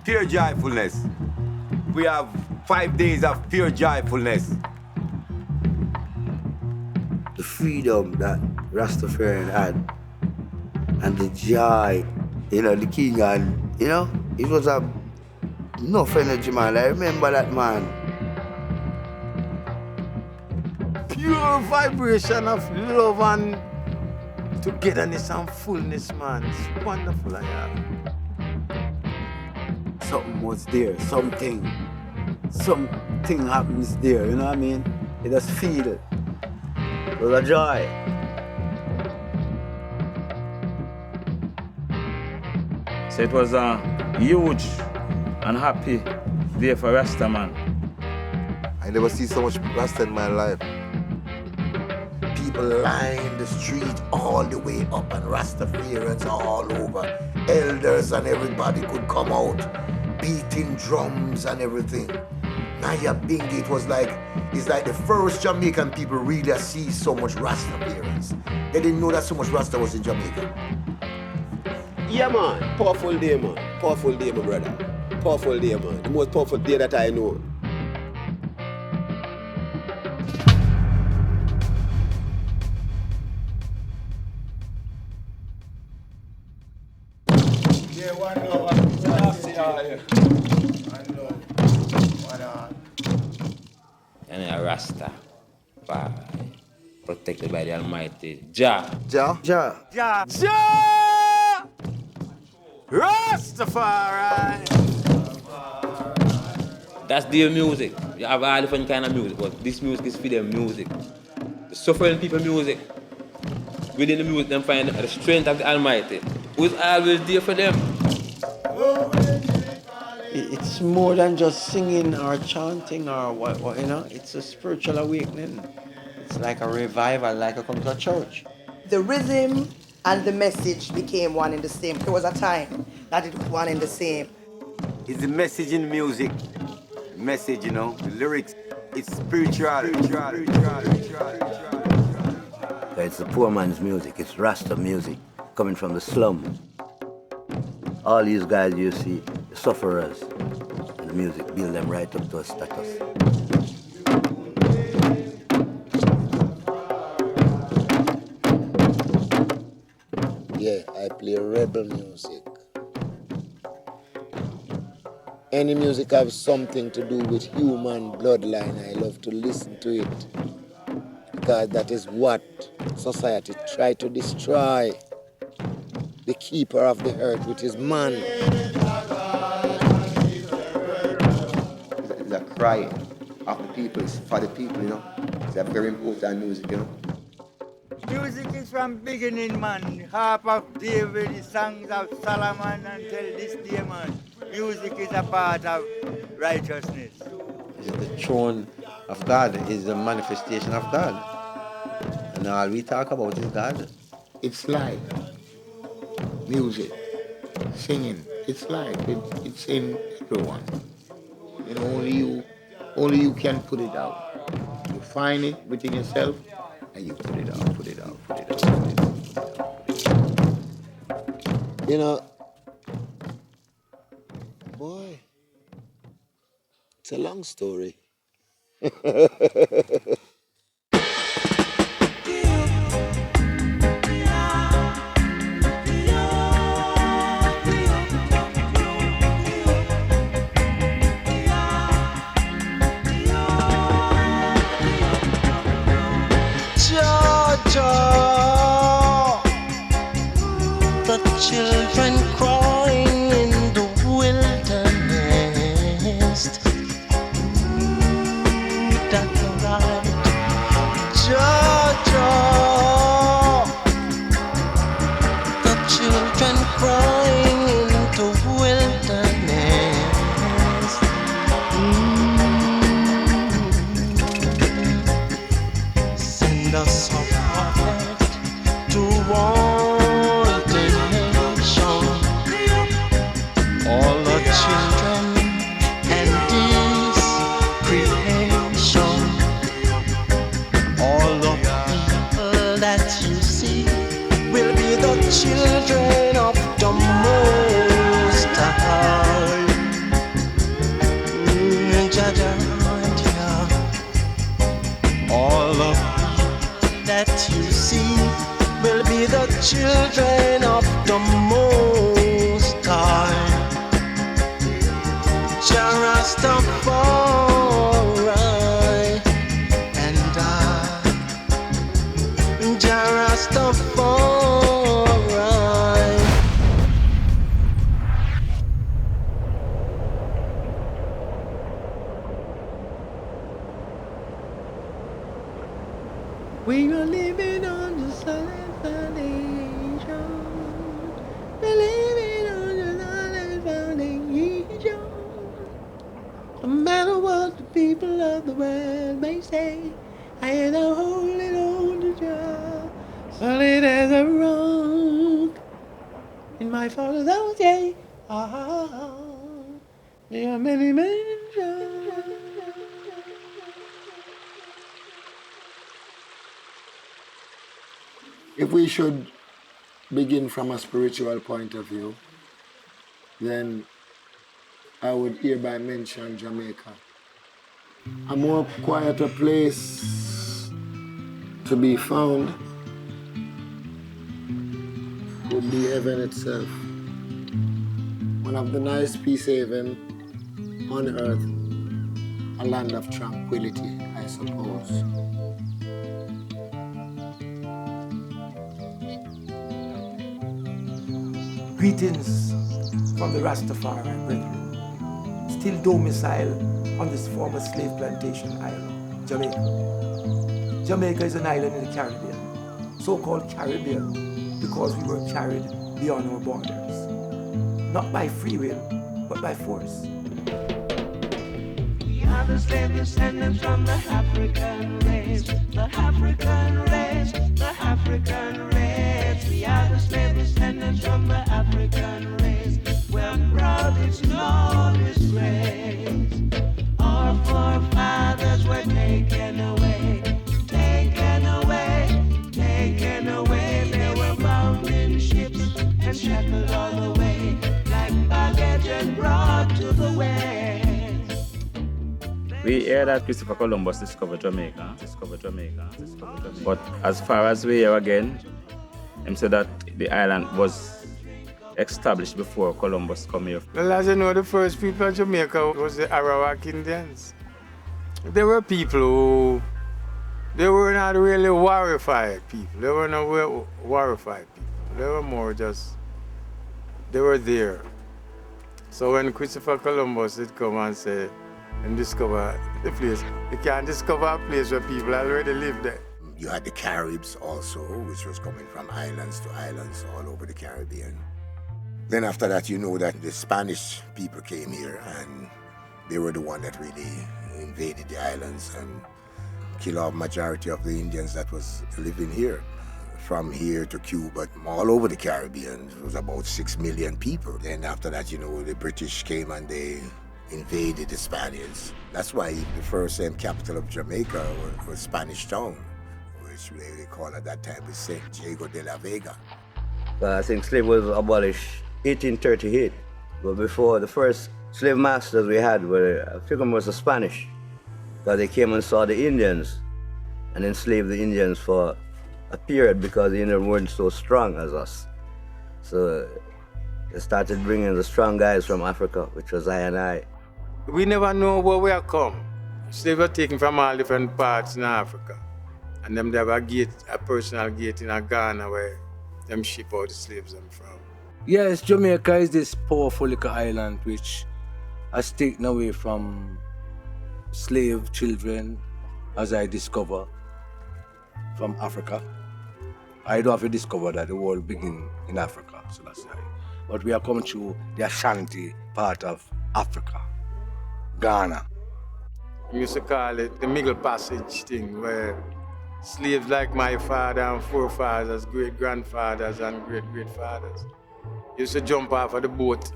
pure joyfulness. We have 5 days of pure joyfulness. The freedom that Rastafarian had and the joy, the king and, it was enough energy, man. I remember that, man. Pure vibration of love and togetherness and fullness, man. It's wonderful, yeah. Something was there, something happens there, you know what I mean? You just feel it. It was a joy. So it was a huge and happy day for Rasta, man. I never see so much Rasta in my life. People line the street all the way up and Rastafarians all over. Elders and everybody could come out, beating drums and everything. Naya Bingi, it's like the first Jamaican people really see so much Rastafarians. They didn't know that so much Rasta was in Jamaica. Yeah, man. Powerful day, man. Powerful day, my brother. Powerful day, man. The most powerful day that I know. Yeah, one love. One love. One heart. And a Rasta, protected by the Almighty Jah. Jah? Jah. Jah! Jah! Rastafari! That's their music. You have all different kind of music, but this music is for their music. The suffering people music. Within the music, them find the strength of the Almighty, who is always there for them. It's more than just singing or chanting or what, it's a spiritual awakening. It's like a revival, like a come to a church. The rhythm and the message became one and the same. There was a time that it was one and the same. It's the message in music. Message, the lyrics. It's spiritual. It's the poor man's music. It's Rasta music coming from the slum. All these guys you see, the sufferers, and the music build them right up to a status. Yeah, I play rebel music. Any music has something to do with human bloodline, I love to listen to it. Because that is what society try to destroy. The keeper of the earth, which is man. It's a cry of the people, it's for the people, It's a very important music, Music is from beginning, man. Harp of David, the songs of Solomon until this day, man. Music is a part of righteousness. It's the throne of God, is the manifestation of God. And all we talk about is God. It's like music, singing. It's like it's in everyone. Only you can put it out. You find it within yourself and you put it out. Boy, it's a long story. The children crying in the wilderness. That's right. Georgia. The children crying in the wilderness. Send us a prophet to warn the nation, all the children and this creation, all the people that you see will be the children of the Most High. children of the Most High, Jah Rastafari, and Jah Rastafari. We are living on the solid foundation. We're living on the solid foundation. No matter what the people of the world may say, I am holding on to Jah, solid as a rock. In my father's house, yeah. There are many mansions. If we should begin from a spiritual point of view, then I would hereby mention Jamaica. A more quieter place to be found would be heaven itself. One of the nice peace haven on earth, a land of tranquility, I suppose. Greetings from the Rastafari brethren, still domiciled on this former slave plantation island, Jamaica. Jamaica is an island in the Caribbean, so-called Caribbean because we were carried beyond our borders, not by free will, but by force. We are the slave descendants from the African race, the African race, the African race. We are the slave descendants from the African race, where proud is no disgrace. Our forefathers were taken away, taken away, taken away. They were bound in ships and shackled all the way, like baggage and brought to the west. We hear that Christopher Columbus discovered Jamaica. But as far as we hear again, him said that the island was established before Columbus come here. Well, as you know, the first people of Jamaica was the Arawak Indians. They were people who, they were not really warrified people. They were not warrified people. They were more just, they were there. So when Christopher Columbus did come and say, and discover the place, you can't discover a place where people already live there. You had the Caribs also, which was coming from islands to islands all over the Caribbean. Then after that, you know that the Spanish people came here and they were the one that really invaded the islands and killed off majority of the Indians that was living here. From here to Cuba, all over the Caribbean, it was about 6 million people. Then after that, you know, the British came and they invaded the Spaniards. That's why the first capital of Jamaica was Spanish Town, which they called at that time was St. Diego de la Vega. I think slavery was abolished 1838, but before the first slave masters we had were, I think it was the Spanish, because they came and saw the Indians and enslaved the Indians for a period because the Indians weren't so strong as us. So they started bringing the strong guys from Africa, which was I and I. We never know where we are come. Slaves were taken from all different parts in Africa. And them they have a gate, a personal gate in Ghana where them ship out the slaves them from. Yes, Jamaica is this powerful little island which has taken away from slave children, as I discover, from Africa. I don't have to discover that the world began in Africa, so that's right. But we are coming to the Ashanti part of Africa, Ghana. We used to call it the Middle Passage thing, where slaves like my father and forefathers, great-grandfathers and great-great-fathers used to jump off of the boat.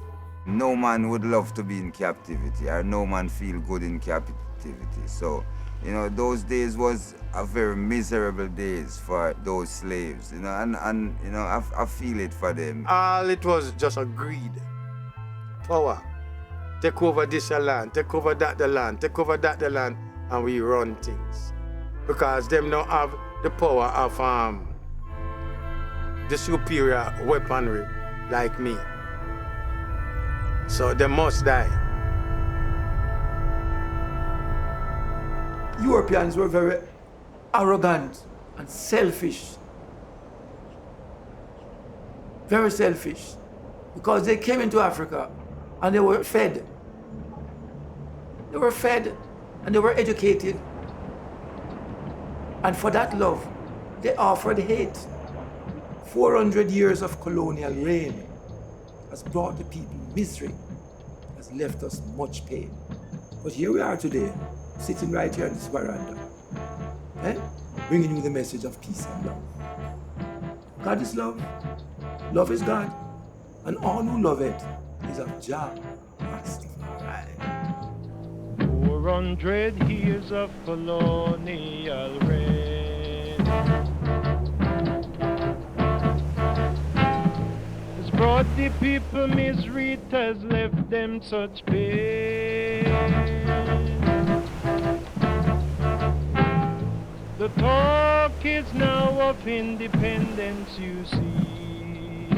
No man would love to be in captivity, or no man feel good in captivity. So, you know, those days was a very miserable days for those slaves, you know, and you know, I feel it for them. All it was just a greed, power. Take over this land, take over that the land, take over that the land, and we run things. Because them don't have the power of the superior weaponry like me. So they must die. Europeans were very arrogant and selfish. Very selfish. Because they came into Africa and they were fed. They were fed and they were educated. And for that love, they offered hate. 400 years of colonial reign has brought the people misery, has left us much pain. But here we are today, sitting right here on this veranda, bringing you the message of peace and love. God is love, love is God, and all who love it is of Jah Rastafari. 400 years of colonial reign has brought the people misery, it has left them such pain. The talk is now of independence, you see.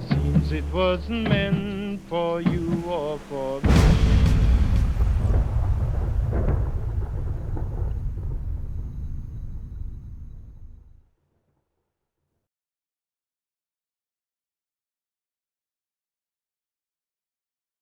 Seems it wasn't meant for you or for me.